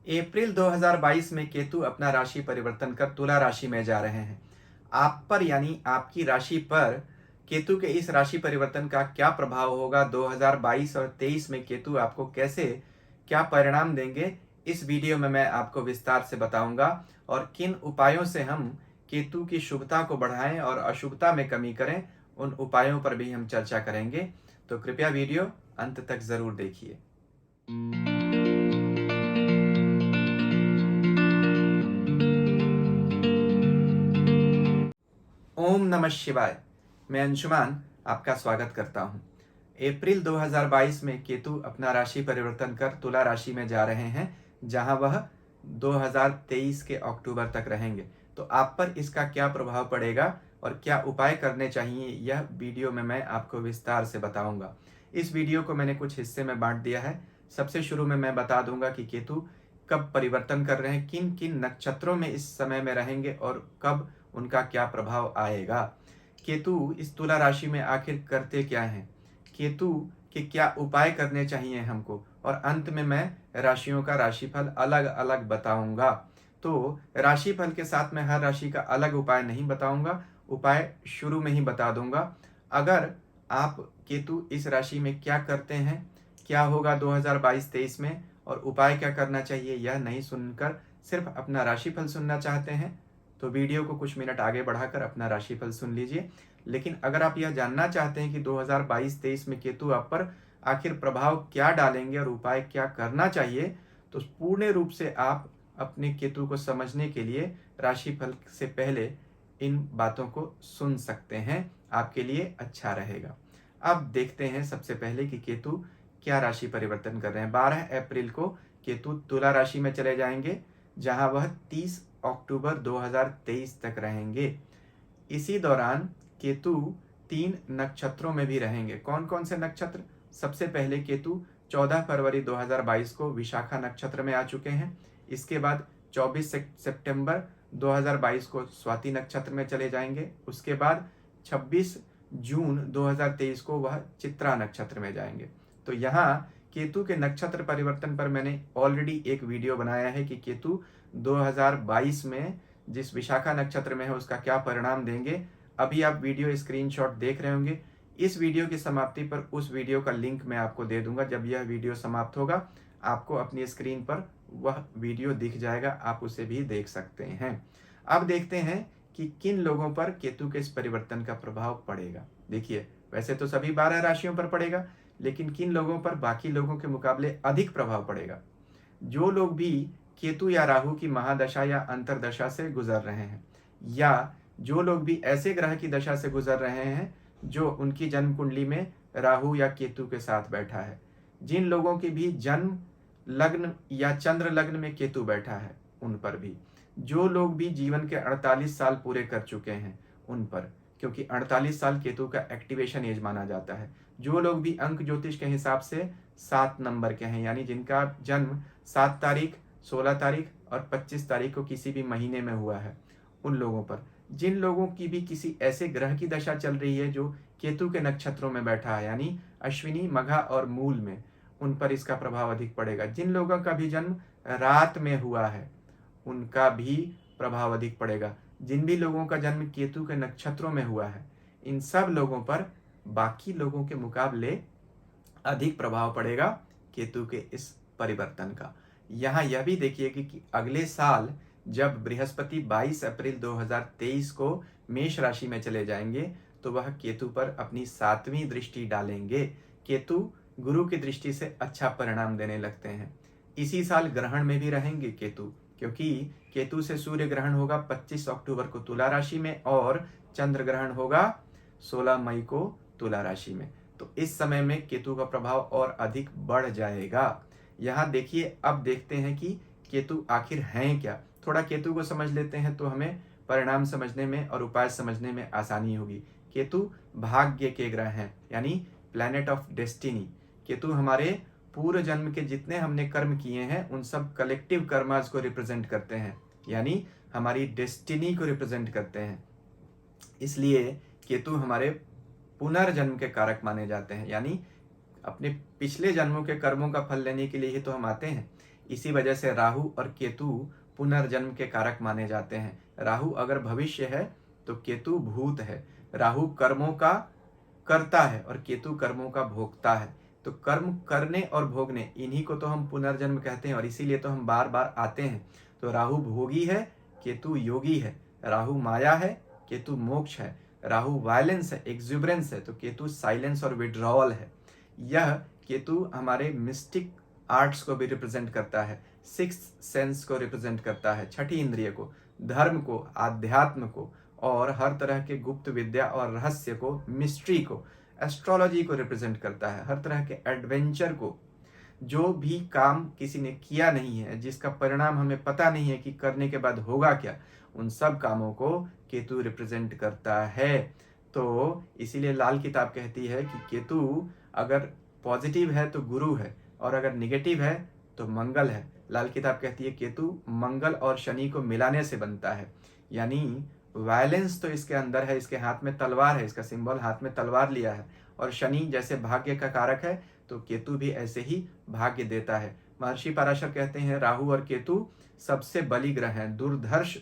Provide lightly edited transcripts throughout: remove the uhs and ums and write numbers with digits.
अप्रैल 2022 में केतु अपना राशि परिवर्तन कर तुला राशि में जा रहे हैं। आप पर यानी आपकी राशि पर केतु के इस राशि परिवर्तन का क्या प्रभाव होगा, 2022 और 23 में केतु आपको कैसे क्या परिणाम देंगे, इस वीडियो में मैं आपको विस्तार से बताऊंगा। और किन उपायों से हम केतु की शुभता को बढ़ाएं और अशुभता में कमी करें, उन उपायों पर भी हम चर्चा करेंगे। तो कृपया वीडियो अंत तक जरूर देखिए। ओम नमः शिवाय। मैं अंशुमान आपका स्वागत करता हूं। अप्रैल 2022 में केतु अपना राशि परिवर्तन कर तुला राशि में जा रहे हैं, जहां वह 2023 के अक्टूबर तक रहेंगे। तो आप पर इसका क्या प्रभाव पड़ेगा और क्या उपाय करने चाहिए, यह वीडियो में मैं आपको विस्तार से बताऊंगा। इस वीडियो को मैंने कुछ हिस्से में बांट दिया है। सबसे शुरू में मैं बता दूंगा कि केतु कब परिवर्तन कर रहे हैं, किन किन नक्षत्रों में इस समय में रहेंगे और कब उनका क्या प्रभाव आएगा। केतु इस तुला राशि में आखिर करते क्या हैं, केतु के क्या उपाय करने चाहिए हमको, और अंत में मैं राशियों का राशिफल अलग अलग बताऊंगा। तो राशिफल के साथ मैं हर राशि का अलग उपाय नहीं बताऊंगा, उपाय शुरू में ही बता दूंगा। अगर आप केतु इस राशि में क्या करते हैं, क्या होगा 2022-23 में और उपाय क्या करना चाहिए, यह नहीं सुनकर सिर्फ अपना राशिफल सुनना चाहते हैं, तो वीडियो को कुछ मिनट आगे बढ़ाकर अपना राशिफल सुन लीजिए। लेकिन अगर आप यह जानना चाहते हैं कि 2022-23 में केतु आप पर आखिर प्रभाव क्या डालेंगे और उपाय क्या करना चाहिए, तो पूर्ण रूप से आप अपने केतु को समझने के लिए राशिफल से पहले इन बातों को सुन सकते हैं, आपके लिए अच्छा रहेगा। अब देखते हैं सबसे पहले कि केतु क्या राशि परिवर्तन कर रहे हैं। 12 अप्रैल को केतु तुला राशि में चले जाएंगे, जहां वह 30 अक्टूबर 2023 तक रहेंगे। इसी दौरान केतु 3 नक्षत्रों में भी रहेंगे। कौन कौन से नक्षत्र? सबसे पहले केतु 14 फरवरी 2022 को विशाखा नक्षत्र में आ चुके हैं। इसके बाद 24 सितंबर 2022 को स्वाति नक्षत्र में चले जाएंगे। उसके बाद 26 जून 2023 को वह चित्रा नक्षत्र में जाएंगे। तो यहाँ केतु के नक्षत्र परिवर्तन पर मैंने ऑलरेडी एक वीडियो बनाया है कि केतु 2022 में जिस विशाखा नक्षत्र में है उसका क्या परिणाम देंगे। अभी आप वीडियो स्क्रीनशॉट देख रहे होंगे। इस वीडियो की समाप्ति पर उस वीडियो का लिंक मैं आपको दे दूंगा। जब यह वीडियो समाप्त होगा आपको अपनी स्क्रीन पर वह वीडियो दिख जाएगा, आप उसे भी देख सकते हैं। अब देखते हैं कि किन लोगों पर केतु के इस परिवर्तन का प्रभाव पड़ेगा। देखिए, वैसे तो सभी 12 राशियों पर पड़ेगा, लेकिन किन लोगों पर बाकी लोगों के मुकाबले अधिक प्रभाव पड़ेगा। जो लोग भी केतु या राहु की महादशा या अंतरदशा से गुजर रहे हैं, या जो लोग भी ऐसे ग्रह की दशा से गुजर रहे हैं जो उनकी जन्म कुंडली में राहु या केतु के साथ बैठा है, जिन लोगों की भी जन्म लग्न या चंद्र लग्न में केतु बैठा है उन पर भी, जो लोग भी जीवन के 48 साल पूरे कर चुके हैं उन पर, क्योंकि 48 साल केतु का एक्टिवेशन एज माना जाता है। जो लोग भी अंक ज्योतिष के हिसाब से 7 नंबर के हैं, यानी जिनका जन्म 7 तारीख, 16 तारीख और 25 तारीख को किसी भी महीने में हुआ है, उन लोगों पर, जिन लोगों की भी किसी ऐसे ग्रह की दशा चल रही है जो केतु के नक्षत्रों में बैठा है, यानी अश्विनी, मघा और मूल में, उन पर इसका प्रभाव अधिक पड़ेगा। जिन लोगों का भी जन्म रात में हुआ है उनका भी प्रभाव अधिक पड़ेगा। जिन भी लोगों का जन्म केतु के नक्षत्रों में हुआ है, इन सब लोगों पर बाकी लोगों के मुकाबले अधिक प्रभाव पड़ेगा केतु के इस परिवर्तन का। यहाँ यह भी देखिए कि अगले साल जब बृहस्पति 22 अप्रैल 2023 को मेष राशि में चले जाएंगे, तो वह केतु पर अपनी 7वीं दृष्टि डालेंगे। केतु गुरु की दृष्टि से अच्छा परिणाम देने लगते हैं। इसी साल ग्रहण में भी रहेंगे केतु, क्योंकि केतु से सूर्य ग्रहण होगा 25 अक्टूबर को तुला राशि में और चंद्र ग्रहण होगा 16 मई को तुला राशि में। तो इस समय में केतु का प्रभाव और अधिक बढ़ जाएगा। यहाँ देखिए, अब देखते हैं कि केतु आखिर हैं क्या। थोड़ा केतु को समझ लेते हैं तो हमें परिणाम समझने में और उपाय समझने में आसानी होगी। केतु भाग्य के ग्रह हैं, यानी प्लैनेट ऑफ डेस्टिनी। केतु हमारे पूर्व जन्म के जितने हमने कर्म किए हैं उन सब कलेक्टिव कर्मास को रिप्रेजेंट करते हैं, यानी हमारी डेस्टिनी को रिप्रेजेंट करते हैं। इसलिए केतु हमारे पुनर्जन्म के कारक माने जाते हैं, यानी अपने पिछले जन्मों के कर्मों का फल लेने के लिए ही तो हम आते हैं। इसी वजह से राहु और केतु पुनर्जन्म के कारक माने जाते हैं। राहु अगर भविष्य है तो केतु भूत है। राहु कर्मों का करता है और केतु कर्मों का भोगता है। तो कर्म करने और भोगने, इन्हीं को तो हम पुनर्जन्म कहते हैं और इसीलिए तो हम बार बार आते हैं। तो राहु भोगी है, केतु योगी है। राहु माया है, केतु मोक्ष है। राहु वायलेंस है, एक्सुबरेंस है, तो केतु साइलेंस और विड्रॉल है। यह केतु हमारे मिस्टिक आर्ट्स को भी रिप्रेजेंट करता है, सिक्स्थ सेंस को रिप्रेजेंट करता है, छठी इंद्रिय को, धर्म को, आध्यात्म को और हर तरह के गुप्त विद्या और रहस्य को, मिस्ट्री को, एस्ट्रोलॉजी को रिप्रेजेंट करता है, हर तरह के एडवेंचर को। जो भी काम किसी ने किया नहीं है, जिसका परिणाम हमें पता नहीं है कि करने के बाद होगा क्या, उन सब कामों को केतु रिप्रेजेंट करता है। तो इसीलिए लाल किताब कहती है कि केतु अगर पॉजिटिव है तो गुरु है और अगर निगेटिव है तो मंगल है। लाल किताब कहती है केतु मंगल और शनि को मिलाने से बनता है, यानी वायलेंस तो इसके अंदर है, इसके हाथ में तलवार है, इसका सिंबल हाथ में तलवार लिया है। और शनि जैसे भाग्य का कारक है तो केतु भी ऐसे ही भाग्य देता है। महर्षि पराशर कहते हैं राहु और केतु सबसे बलि ग्रह हैं, दुर्धर्ष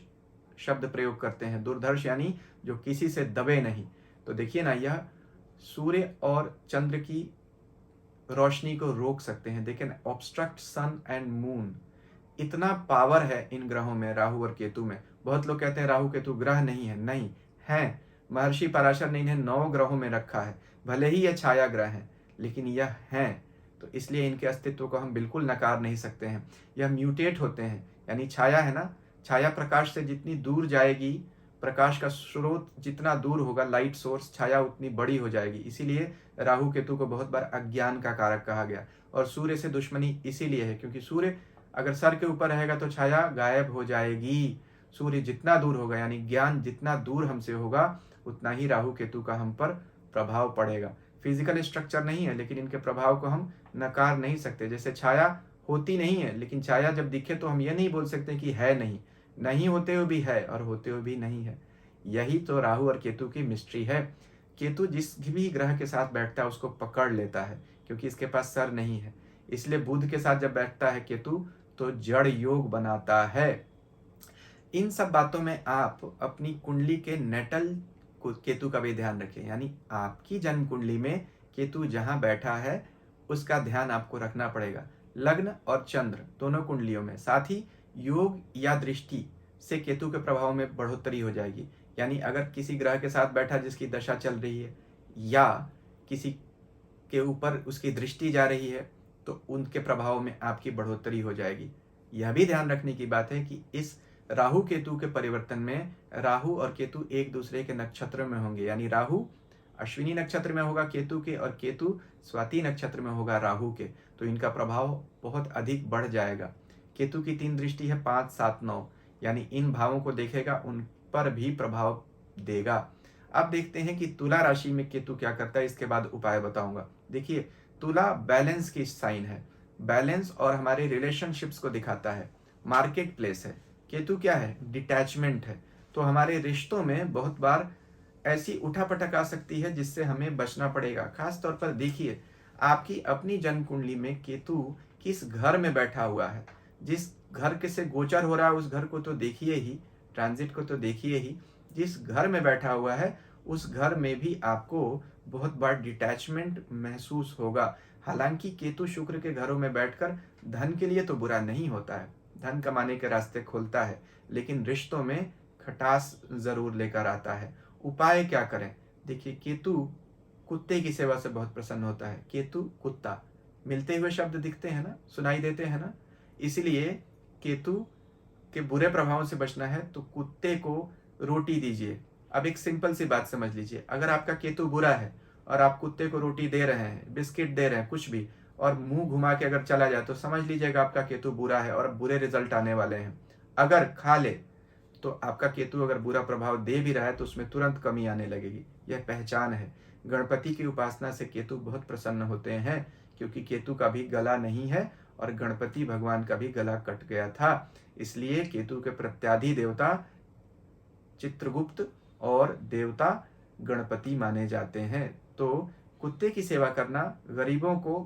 शब्द प्रयोग करते हैं। दुर्धर्ष यानी जो किसी से दबे नहीं। तो देखिए ना, यह सूर्य और चंद्र की रोशनी को रोक सकते हैं। देखिए ना, ऑब्स्ट्रक्ट सन एंड मून, इतना पावर है इन ग्रहों में, राहु और केतु में। बहुत लोग कहते हैं राहु केतु ग्रह नहीं है, नहीं है। महर्षि पराशर ने इन्हें 9 ग्रहों में रखा है। भले ही यह छाया ग्रह है लेकिन यह हैं, तो इसलिए इनके अस्तित्व को हम बिल्कुल नकार नहीं सकते हैं। यह म्यूटेट होते हैं, यानी छाया है ना, छाया प्रकाश से जितनी दूर जाएगी, प्रकाश का स्रोत जितना दूर होगा, लाइट सोर्स, छाया उतनी बड़ी हो जाएगी। इसीलिए राहु केतु को बहुत बार अज्ञान का कारक कहा गया। और सूर्य से दुश्मनी इसीलिए है क्योंकि सूर्य अगर सर के ऊपर रहेगा तो छाया गायब हो जाएगी। सूर्य जितना दूर होगा, यानी ज्ञान जितना दूर हमसे होगा, उतना ही राहु केतु का हम पर प्रभाव पड़ेगा। फिजिकल स्ट्रक्चर नहीं है लेकिन इनके प्रभाव को हम नकार नहीं सकते। जैसे छाया होती नहीं है लेकिन छाया जब दिखे तो हम ये नहीं बोल सकते कि है नहीं, नहीं होते हुए भी है और होते हुए भी नहीं है। यही तो राहु और केतु की मिस्ट्री है। केतु जिस भी ग्रह के साथ बैठता है उसको पकड़ लेता है क्योंकि इसके पास सर नहीं है। इसलिए बुध के साथ जब बैठता है केतु तो जड़ योग बनाता है। इन सब बातों में आप अपनी कुंडली के नेटल केतु का भी ध्यान रखें, यानी आपकी जन्म कुंडली में केतु जहां बैठा है उसका ध्यान आपको रखना पड़ेगा। लग्न और चंद्र दोनों कुंडलियों में, साथ ही योग या दृष्टि से केतु के प्रभाव में बढ़ोतरी हो जाएगी। यानी अगर किसी ग्रह के साथ बैठा जिसकी दशा चल रही है या किसी के ऊपर उसकी दृष्टि जा रही है तो उनके प्रभाव में आपकी बढ़ोतरी हो जाएगी। यह भी ध्यान रखने की बात है कि इस राहु केतु के परिवर्तन में राहु और केतु एक दूसरे के नक्षत्र में होंगे, यानी राहु अश्विनी नक्षत्र में होगा केतु के और केतु स्वाति नक्षत्र में होगा राहु के, तो इनका प्रभाव बहुत अधिक बढ़ जाएगा। केतु की 3 दृष्टि है 5, 7, 9, यानी इन भावों को देखेगा, उन पर भी प्रभाव देगा। अब देखते हैं कि तुला राशि में केतु क्या करता है, इसके बाद उपाय बताऊंगा। देखिए, तुला बैलेंस की साइन है, बैलेंस और हमारे रिलेशनशिप्स को दिखाता है, मार्केट प्लेस है। केतु क्या है, डिटैचमेंट है। तो हमारे रिश्तों में बहुत बार ऐसी उठापटक आ सकती है जिससे हमें बचना पड़ेगा। खास तौर पर देखिए, आपकी अपनी जन्म कुंडली में केतु किस घर में बैठा हुआ है, जिस घर के से गोचर हो रहा है उस घर को तो देखिए ही, ट्रांजिट को तो देखिए ही, जिस घर में बैठा हुआ है उस घर में भी आपको बहुत बार डिटैचमेंट महसूस होगा। हालांकि केतु शुक्र के घरों में बैठकर धन के लिए तो बुरा नहीं होता है, धन कमाने के रास्ते खोलता है, लेकिन रिश्तों में खटास जरूर लेकर आता है। उपाय क्या करें? देखिए, केतु कुत्ते की सेवा से बहुत प्रसन्न होता है। केतु कुत्ता, मिलते हुए शब्द दिखते हैं ना, सुनाई देते हैं ना, इसलिए केतु के बुरे प्रभावों से बचना है तो कुत्ते को रोटी दीजिए। अब एक सिंपल सी बात समझ लीजिए, अगर आपका केतु बुरा है और आप कुत्ते को रोटी दे रहे हैं, बिस्किट दे रहे हैं, कुछ भी, और मुंह घुमा के अगर चला जाए तो समझ लीजिएगा आपका केतु बुरा है और बुरे रिजल्ट आने वाले हैं। अगर खा ले तो आपका केतु अगर बुरा प्रभाव दे भी रहा है तो उसमें तुरंत कमी आने लगेगी। यह पहचान है। गणपति की उपासना से केतु बहुत प्रसन्न होते हैं क्योंकि केतु का भी गला नहीं है और गणपति भगवान का भी गला कट गया था, इसलिए केतु के प्रत्यादि देवता चित्रगुप्त और देवता गणपति माने जाते हैं। तो कुत्ते की सेवा करना, गरीबों को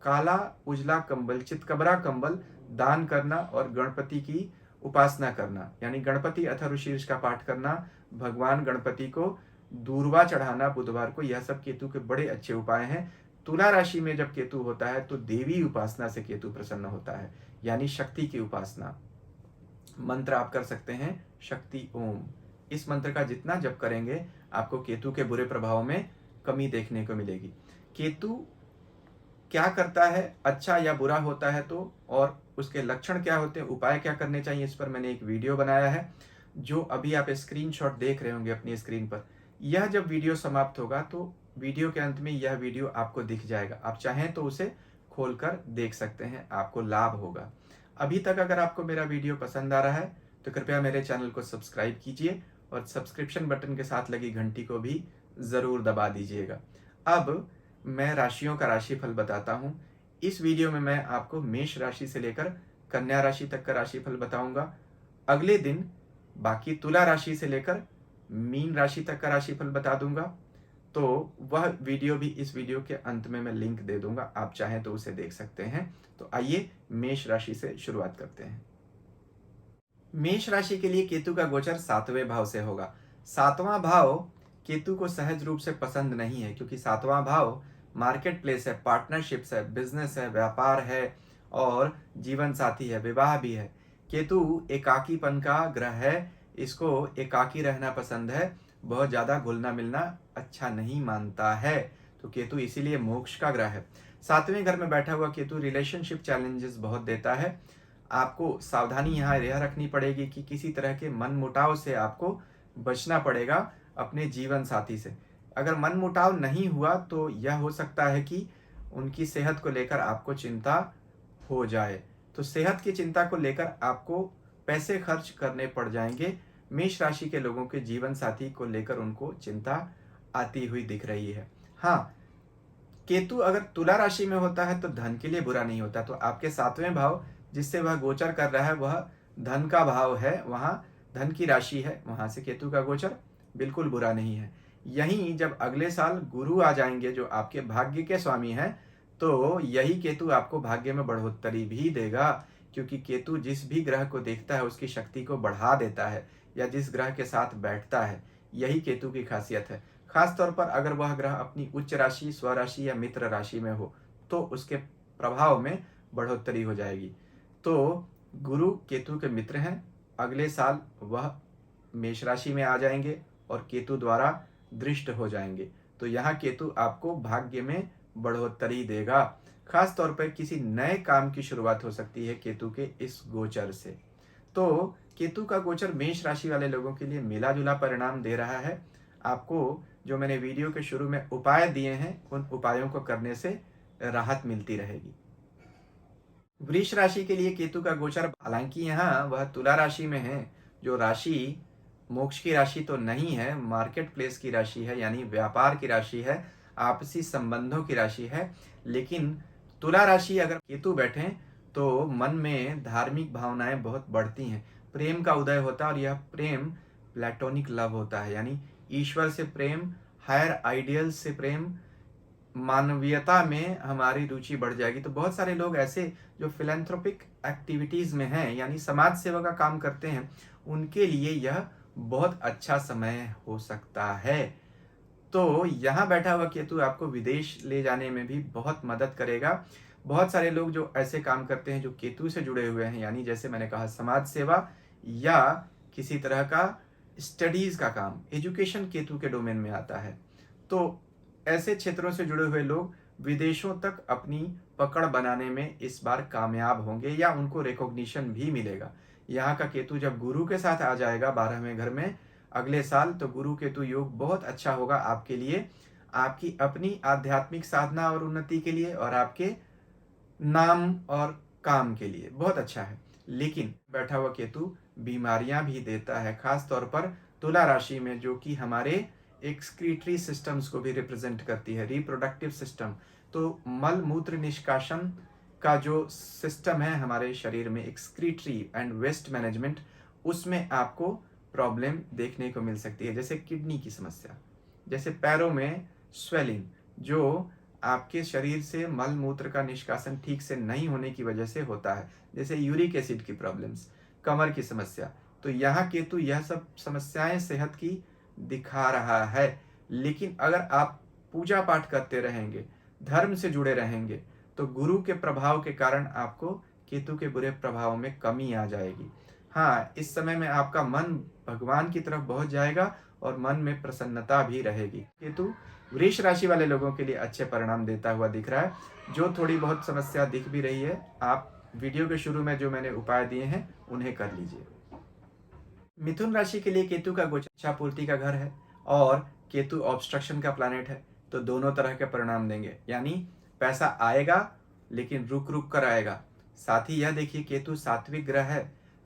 काला उजला कंबल, चितकबरा कंबल दान करना और गणपति की उपासना करना, यानी गणपति अथर्वशीर्ष का पाठ करना, भगवान गणपति को दूर्वा चढ़ाना बुधवार को, यह सब केतु के बड़े अच्छे उपाय हैं। तुला राशि में जब केतु होता है तो देवी उपासना से केतु प्रसन्न होता है, यानी शक्ति की उपासना। मंत्र आप कर सकते हैं शक्ति ओम। इस मंत्र का जितना जप करेंगे आपको केतु के बुरे प्रभाव में कमी देखने को मिलेगी। केतु क्या करता है, अच्छा या बुरा होता है तो, और उसके लक्षण क्या होते हैं, उपाय क्या करने चाहिए, इस पर मैंने एक वीडियो बनाया है जो अभी आप स्क्रीनशॉट देख रहे होंगे अपनी स्क्रीन पर। यह जब वीडियो समाप्त होगा तो वीडियो के अंत में यह वीडियो आपको दिख जाएगा, आप चाहें तो उसे खोलकर देख सकते हैं, आपको लाभ होगा। अभी तक अगर आपको मेरा वीडियो पसंद आ रहा है तो कृपया मेरे चैनल को सब्सक्राइब कीजिए और सब्सक्रिप्शन बटन के साथ लगी घंटी को भी ज़रूर दबा दीजिएगा। अब मैं राशियों का राशिफल बताता हूँ। इस वीडियो में मैं आपको मेष राशि से लेकर कन्या राशि तक का राशिफल बताऊंगा। अगले दिन बाकी तुला राशि से लेकर मीन राशि तक का राशिफल बता दूंगा, तो वह वीडियो भी इस वीडियो के अंत में मैं लिंक दे दूंगा, आप चाहें तो उसे देख सकते हैं। तो आइए मेष राशि से शुरुआत करते हैं। मेष राशि के लिए केतु का गोचर 7वें भाव से होगा। 7वां भाव केतु को सहज रूप से पसंद नहीं है, क्योंकि 7वां भाव मार्केट प्लेस है, पार्टनरशिप्स है, बिजनेस है, व्यापार है और जीवन साथी है, विवाह भी है। केतु एकाकीपन का ग्रह है, इसको एकाकी रहना पसंद है, बहुत ज्यादा घुलना मिलना अच्छा नहीं मानता है, तो केतु इसीलिए मोक्ष का ग्रह है। 7वें घर में बैठा हुआ केतु रिलेशनशिप चैलेंजेस बहुत देता है। आपको सावधानी यहाँ यह रखनी पड़ेगी कि किसी तरह के मन मुटाव से आपको बचना पड़ेगा अपने जीवन साथी से। अगर मन मुटाव नहीं हुआ तो यह हो सकता है कि उनकी सेहत को लेकर आपको चिंता हो जाए, तो सेहत की चिंता को लेकर आपको पैसे खर्च करने पड़ जाएंगे। मेष राशि के लोगों के जीवन साथी को लेकर उनको चिंता आती हुई दिख रही है। हाँ, केतु अगर तुला राशि में होता है तो धन के लिए बुरा नहीं होता, तो आपके 7वें भाव जिससे वह गोचर कर रहा है वह धन का भाव है, वहां धन की राशि है, वहां से केतु का गोचर बिल्कुल बुरा नहीं है। यहीं जब अगले साल गुरु आ जाएंगे जो आपके भाग्य के स्वामी हैं, तो यही केतु आपको भाग्य में बढ़ोतरी भी देगा, क्योंकि केतु जिस भी ग्रह को देखता है उसकी शक्ति को बढ़ा देता है, या जिस ग्रह के साथ बैठता है, यही केतु की खासियत है। खास तौर पर अगर वह ग्रह अपनी उच्च राशि, स्वराशि या मित्र राशि में हो तो उसके प्रभाव में बढ़ोतरी हो जाएगी। तो गुरु केतु के मित्र हैं, अगले साल वह मेष राशि में आ जाएंगे और केतु द्वारा दृष्ट हो जाएंगे, तो यहाँ केतु आपको भाग्य में बढ़ोतरी देगा। खास तौर पर किसी नए काम की शुरुआत हो सकती है केतु के इस गोचर से। तो केतु का गोचर मेष राशि वाले लोगों के लिए मिला जुला परिणाम दे रहा है। आपको जो मैंने वीडियो के शुरू में उपाय दिए हैं उन उपायों को करने से राहत मिलती रहेगी। वृष राशि के लिए केतु का गोचर, हालांकि यहाँ वह तुला राशि में है, जो राशि मोक्ष की राशि तो नहीं है, मार्केट प्लेस की राशि है, यानी व्यापार की राशि है, आपसी संबंधों की राशि है। लेकिन तुला राशि अगर केतु बैठे तो मन में धार्मिक भावनाएं बहुत बढ़ती हैं, प्रेम का उदय होता है, और यह प्रेम प्लेटोनिक लव होता है, यानी ईश्वर से प्रेम, हायर आइडियल से प्रेम, मानवीयता में हमारी रुचि बढ़ जाएगी। तो बहुत सारे लोग ऐसे जो फिलैंथ्रोपिक एक्टिविटीज में हैं, यानी समाज सेवा का काम करते हैं, उनके लिए यह बहुत अच्छा समय हो सकता है। तो यहाँ बैठा हुआ केतु आपको विदेश ले जाने में भी बहुत मदद करेगा। बहुत सारे लोग जो ऐसे काम करते हैं जो केतु से जुड़े हुए हैं, यानी जैसे मैंने कहा समाज सेवा या किसी तरह का स्टडीज का काम, एजुकेशन केतु के डोमेन में आता है, तो ऐसे क्षेत्रों से जुड़े हुए लोग विदेशों तक अपनी पकड़ बनाने में इस बार कामयाब होंगे, या उनको रिकॉग्निशन भी मिलेगा। यहाँ का केतु जब गुरु के साथ आ जाएगा 12वें घर में अगले साल, तो गुरु केतु योग बहुत अच्छा होगा आपके लिए, आपकी अपनी आध्यात्मिक साधना और उन्नति के लिए, और आपके नाम और काम के लिए बहुत अच्छा है। लेकिन बैठा हुआ केतु बीमारियां भी देता है, खास तौर पर तुला राशि में, जो कि हमारे एक्सक्रीटरी सिस्टम्स को भी रिप्रेजेंट करती है, रिप्रोडक्टिव सिस्टम। तो मल मूत्र निष्कासन का जो सिस्टम है हमारे शरीर में, एक्सक्रीटरी एंड वेस्ट मैनेजमेंट, उसमें आपको प्रॉब्लम देखने को मिल सकती है, जैसे किडनी की समस्या, जैसे पैरों में स्वेलिंग, जो आपके शरीर से मल मूत्र का निष्कासन ठीक से नहीं होने की वजह से होता है, जैसे यूरिक एसिड की प्रॉब्लम्स, कमर की समस्या। तो यहाँ केतु यह सब समस्याएं सेहत की दिखा रहा है। लेकिन अगर आप पूजा पाठ करते रहेंगे, धर्म से जुड़े रहेंगे, तो गुरु के प्रभाव के कारण आपको केतु के बुरे प्रभाव में कमी आ जाएगी। हाँ, इस समय में आपका मन भगवान की तरफ बहुत जाएगा और मन में प्रसन्नता भी रहेगी। केतु वृष राशि वाले लोगों के लिए अच्छे परिणाम देता हुआ दिख रहा है। जो थोड़ी बहुत समस्या दिख भी रही है, आप वीडियो के शुरू में जो मैंने उपाय दिए हैं उन्हें कर लीजिए। मिथुन राशि के लिए केतु का गोचर इच्छा पूर्ति का घर है और केतु ऑब्स्ट्रक्शन का प्लैनेट है, तो दोनों तरह के परिणाम देंगे। यानी पैसा आएगा लेकिन रुक रुक कर आएगा। साथ ही यह देखिए, केतु सात्विक ग्रह है,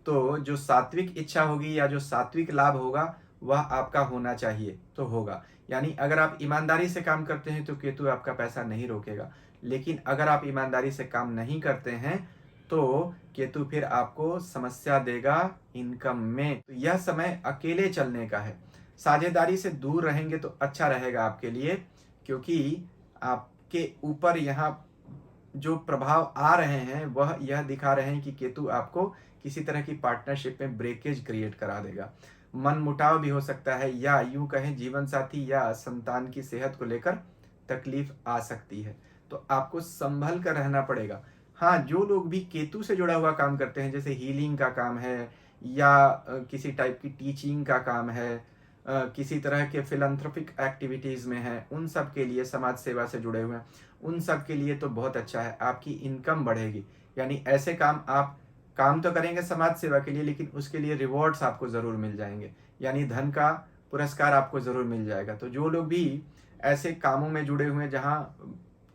तो जो सात्विक इच्छा होगी या जो सात्विक लाभ होगा वह आपका होना चाहिए तो होगा। यानी अगर आप ईमानदारी से काम करते हैं तो केतु आपका पैसा नहीं रोकेगा। लेकिन अगर आप ईमानदारी से काम नहीं करते हैं तो केतु फिर आपको समस्या देगा इनकम में। तो यह समय अकेले चलने का है। साझेदारी से दूर रहेंगे तो अच्छा रहेगा आपके लिए, क्योंकि आपके ऊपर यहाँ जो प्रभाव आ रहे हैं वह यह दिखा रहे हैं कि केतु आपको किसी तरह की पार्टनरशिप में ब्रेकेज क्रिएट करा देगा। मन मुटाव भी हो सकता है, या यूं कहें जीवन साथी या संतान की सेहत को लेकर तकलीफ आ सकती है। तो आपको संभल कर रहना पड़ेगा। हाँ, जो लोग भी केतु से जुड़ा हुआ काम करते हैं, जैसे हीलिंग का काम है या किसी टाइप की टीचिंग का काम है, किसी तरह के फिलंथ्रोपिक एक्टिविटीज़ में है, उन सब के लिए, समाज सेवा से जुड़े हुए हैं, उन सब के लिए तो बहुत अच्छा है। आपकी इनकम बढ़ेगी। यानी ऐसे काम तो करेंगे समाज सेवा के लिए, लेकिन उसके लिए रिवॉर्ड्स आपको ज़रूर मिल जाएंगे। यानी धन का पुरस्कार आपको ज़रूर मिल जाएगा। तो जो लोग भी ऐसे कामों में जुड़े हुए हैं जहाँ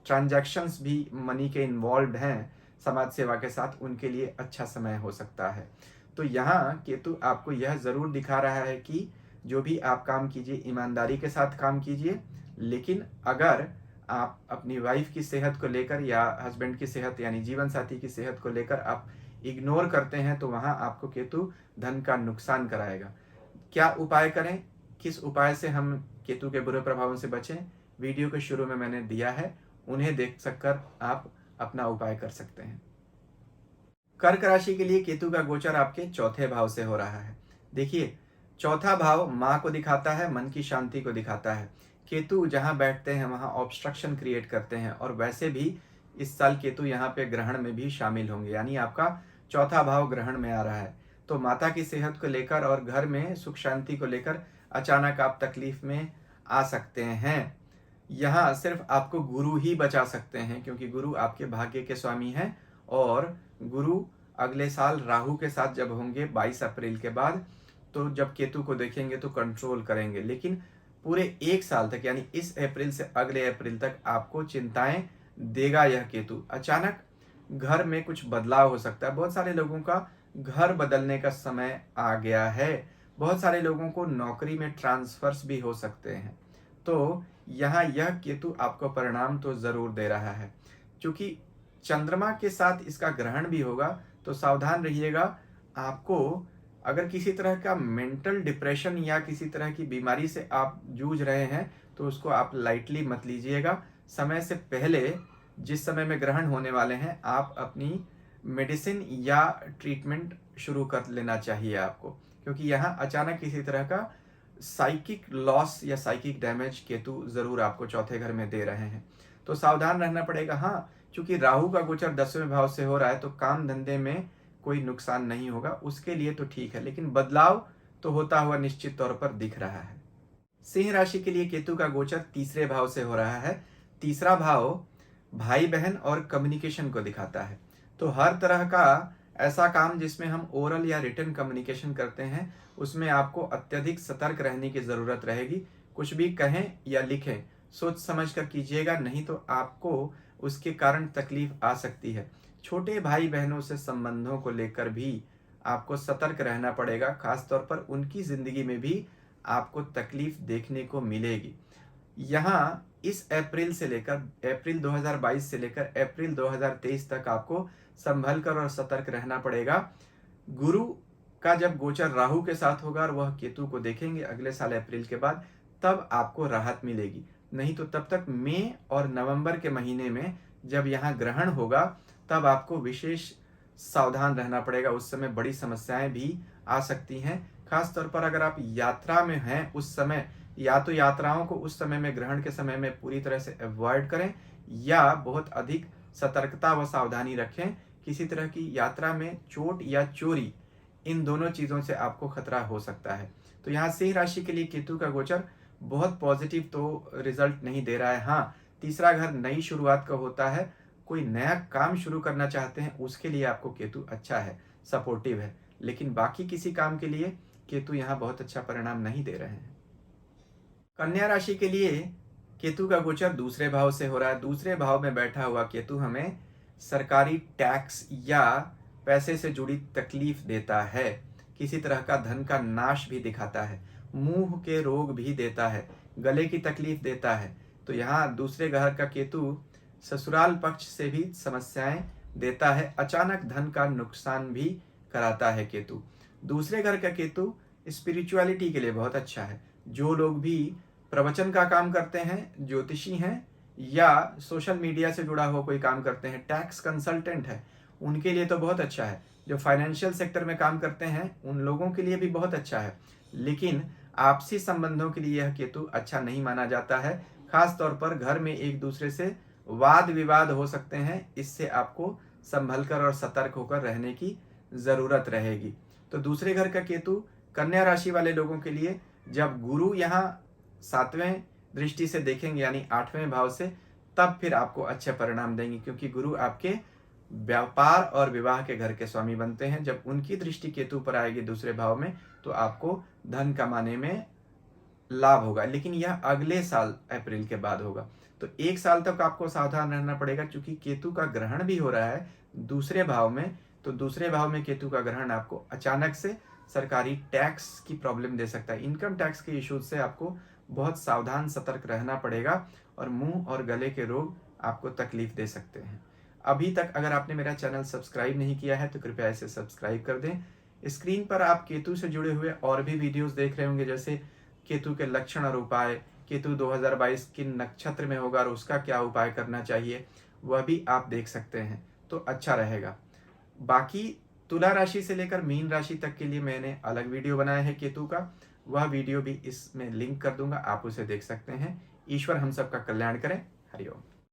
ट्रांजैक्शंस भी मनी के इन्वॉल्व हैं समाज सेवा के साथ, उनके लिए अच्छा समय हो सकता है। तो यहाँ केतु आपको यह ज़रूर दिखा रहा है कि जो भी आप काम कीजिए ईमानदारी के साथ काम कीजिए। लेकिन अगर आप अपनी वाइफ की सेहत को लेकर या हस्बैंड की सेहत यानी जीवन साथी की सेहत को लेकर आप इग्नोर करते हैं तो वहाँ आपको केतु धन का नुकसान कराएगा। क्या उपाय करें, किस उपाय से हम केतु के बुरे प्रभावों से बचें, वीडियो के शुरू में मैंने दिया है, उन्हें देख सककर आप अपना उपाय कर सकते हैं। कर्क राशि के लिए केतु का गोचर आपके चौथे भाव से हो रहा है। देखिए, चौथा भाव माँ को दिखाता है, मन की शांति को दिखाता है। केतु जहाँ बैठते हैं वहाँ ऑब्स्ट्रक्शन क्रिएट करते हैं, और वैसे भी इस साल केतु यहाँ पे ग्रहण में भी शामिल होंगे। यानी आपका चौथा भाव ग्रहण में आ रहा है, तो माता की सेहत को लेकर और घर में सुख शांति को लेकर अचानक आप तकलीफ में आ सकते हैं। यहाँ सिर्फ आपको गुरु ही बचा सकते हैं, क्योंकि गुरु आपके भाग्य के स्वामी हैं, और गुरु अगले साल राहु के साथ जब होंगे 22 अप्रैल के बाद, तो जब केतु को देखेंगे तो कंट्रोल करेंगे। लेकिन पूरे 1 साल तक, यानी इस अप्रैल से अगले अप्रैल तक आपको चिंताएं देगा यह केतु। अचानक घर में कुछ बदलाव हो सकता है। बहुत सारे लोगों का घर बदलने का समय आ गया है। बहुत सारे लोगों को नौकरी में ट्रांसफर्स भी हो सकते हैं। तो यहाँ यह केतु आपको परिणाम तो ज़रूर दे रहा है। क्योंकि चंद्रमा के साथ इसका ग्रहण भी होगा, तो सावधान रहिएगा। आपको अगर किसी तरह का मेंटल डिप्रेशन या किसी तरह की बीमारी से आप जूझ रहे हैं तो उसको आप लाइटली मत लीजिएगा। समय से पहले, जिस समय में ग्रहण होने वाले हैं, आप अपनी मेडिसिन या ट्रीटमेंट शुरू कर लेना चाहिए आपको, क्योंकि यहाँ अचानक किसी तरह का साइकिक लॉस या साइकिक डैमेज केतु ज़रूर आपको चौथे घर में दे रहे हैं। तो सावधान रहना पड़ेगा। हाँ, चूंकि राहु का गोचर 10वें भाव से हो रहा है, तो काम धंधे में कोई नुकसान नहीं होगा, उसके लिए तो ठीक है, लेकिन बदलाव तो होता हुआ निश्चित तौर पर दिख रहा है। सिंह राशि के लिए केतु का गोचर 3रे भाव से हो रहा है। 3रा भाव भाई बहन और कम्युनिकेशन को दिखाता है। तो हर तरह का ऐसा काम जिसमें हम ओरल या रिटन कम्युनिकेशन करते हैं, उसमें आपको अत्यधिक सतर्क रहने की ज़रूरत रहेगी। कुछ भी कहें या लिखें, सोच समझ कर कीजिएगा, नहीं तो आपको उसके कारण तकलीफ आ सकती है। छोटे भाई बहनों से संबंधों को लेकर भी आपको सतर्क रहना पड़ेगा। खास तौर पर उनकी ज़िंदगी में भी आपको तकलीफ देखने को मिलेगी। यहाँ इस अप्रैल 2022 से लेकर अप्रैल 2023 तक आपको संभल कर और सतर्क रहना पड़ेगा। गुरु का जब गोचर राहु के साथ होगा और वह केतु को देखेंगे अगले साल अप्रैल के बाद, तब आपको राहत मिलेगी। नहीं तो तब तक मई और नवंबर के महीने में जब यहाँ ग्रहण होगा तब आपको विशेष सावधान रहना पड़ेगा। उस समय बड़ी समस्याएं भी आ सकती हैं। खास तौर पर अगर आप यात्रा में हैं उस समय, या तो यात्राओं को उस समय में, ग्रहण के समय में पूरी तरह से अवॉइड करें या बहुत अधिक सतर्कता व सावधानी रखें। किसी तरह की यात्रा में चोट या चोरी, इन दोनों चीज़ों से आपको खतरा हो सकता है। तो यहाँ सिंह राशि के लिए केतु का गोचर बहुत पॉजिटिव तो रिजल्ट नहीं दे रहा है। हाँ, तीसरा घर नई शुरुआत का होता है। कोई नया काम शुरू करना चाहते हैं उसके लिए आपको केतु अच्छा है, सपोर्टिव है, लेकिन बाकी किसी काम के लिए केतु यहाँ बहुत अच्छा परिणाम नहीं दे रहे हैं। कन्या राशि के लिए केतु का गोचर दूसरे भाव से हो रहा है। दूसरे भाव में बैठा हुआ केतु हमें सरकारी टैक्स या पैसे से जुड़ी तकलीफ देता है। किसी तरह का धन का नाश भी दिखाता है, मुंह के रोग भी देता है, गले की तकलीफ देता है। तो यहाँ दूसरे घर का केतु ससुराल पक्ष से भी समस्याएं देता है। अचानक धन का नुकसान भी कराता है केतु। दूसरे घर का केतु स्पिरिचुअलिटी के लिए बहुत अच्छा है। जो लोग भी प्रवचन का काम करते हैं, ज्योतिषी हैं या सोशल मीडिया से जुड़ा हुआ कोई काम करते हैं, टैक्स कंसल्टेंट है, उनके लिए तो बहुत अच्छा है। जो फाइनेंशियल सेक्टर में काम करते हैं उन लोगों के लिए भी बहुत अच्छा है। लेकिन आपसी संबंधों के लिए यह केतु अच्छा नहीं माना जाता है। खास तौर पर घर में एक दूसरे से वाद विवाद हो सकते हैं। इससे आपको संभल कर और सतर्क होकर रहने की जरूरत रहेगी। तो दूसरे घर का केतु कन्या राशि वाले लोगों के लिए, जब गुरु यहाँ 7वें दृष्टि से देखेंगे यानी 8वें भाव से, तब फिर आपको अच्छे परिणाम देंगे, क्योंकि गुरु आपके व्यापार और विवाह के घर के स्वामी बनते हैं। जब उनकी दृष्टि केतु पर आएगी दूसरे भाव में तो आपको धन कमाने में लाभ होगा, लेकिन यह अगले साल अप्रैल के बाद होगा। तो एक साल तक आपको सावधान रहना पड़ेगा, क्योंकि केतु का ग्रहण भी हो रहा है दूसरे भाव में। तो दूसरे भाव में केतु का ग्रहण आपको अचानक से सरकारी टैक्स की प्रॉब्लम दे सकता है। इनकम टैक्स के इश्यूज से आपको बहुत सावधान सतर्क रहना पड़ेगा और मुंह और गले के रोग आपको तकलीफ दे सकते हैं। अभी तक अगर आपने मेरा चैनल सब्सक्राइब नहीं किया है तो कृपया इसे सब्सक्राइब कर दें। स्क्रीन पर आप केतु से जुड़े हुए और भी वीडियोस देख रहे होंगे, जैसे केतु के लक्षण और उपाय, केतु 2022 किन नक्षत्र में होगा और उसका क्या उपाय करना चाहिए, वह भी आप देख सकते हैं, तो अच्छा रहेगा। बाकी तुला राशि से लेकर मीन राशि तक के लिए मैंने अलग वीडियो बनाया है केतु का, वह वीडियो भी इसमें लिंक कर दूंगा, आप उसे देख सकते हैं। ईश्वर हम सबका कल्याण करें। हरिओम।